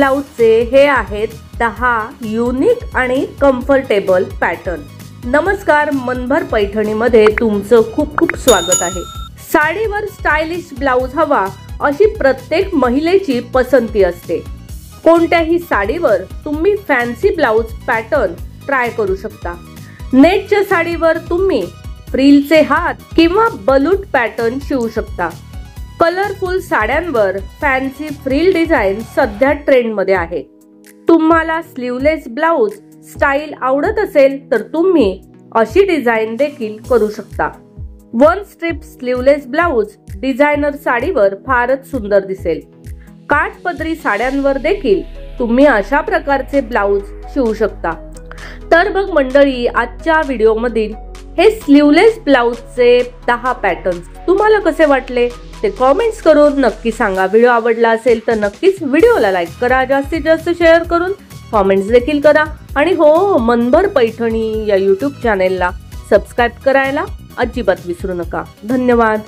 ब्लाउजचे हे आहेत 10 युनिक आणि कम्फर्टेबल पॅटर्न। नमस्कार, मनभर पैठणीमध्ये तुमचं खूप खूप स्वागत आहे। साडीवर स्टायलिश ब्लाउज हवा अशी प्रत्येक महिलेची पसंती असते। कोणत्याही साडीवर तुम्ही फॅन्सी ब्लाउज पॅटर्न ट्राय करू शकता। नेटच्या साडीवर तुम्ही फ्रिलचे हात किंवा बलूट पॅटर्न शिवू शकता। कलरफुल साड्यांवर फॅन्सी फ्रिल डिझाइन सध्या ट्रेंड मध्ये आहे। तुम्हाला स्लीवलेस ब्लाउज स्टाईल आवडत असेल तर तुम्ही अशी डिझाइन देखील करू शकता। One strip sleeveless blouse designer साडीवर फारच सुंदर दिसेल। काठपदरी साड्यांवर देखील तुम्ही अशा प्रकारचे ब्लाउज शिवू शकता। तर बघ मंडळी, आजच्या व्हिडिओमधील हे स्लीवलेस ब्लाउजचे 10 पॅटर्न्स तुम्हाला कसे वाटले ते कमेंट्स करून नक्की सांगा। व्हिडिओ आवडला असेल तर नक्कीच व्हिडिओला लाईक करा, जास्तीत जास्त शेअर करून कमेंट्स देखील करा आणि हो, मनभर पैठणी या YouTube चॅनेलला सबस्क्राइब करायला अजिबात विसरू नका। धन्यवाद।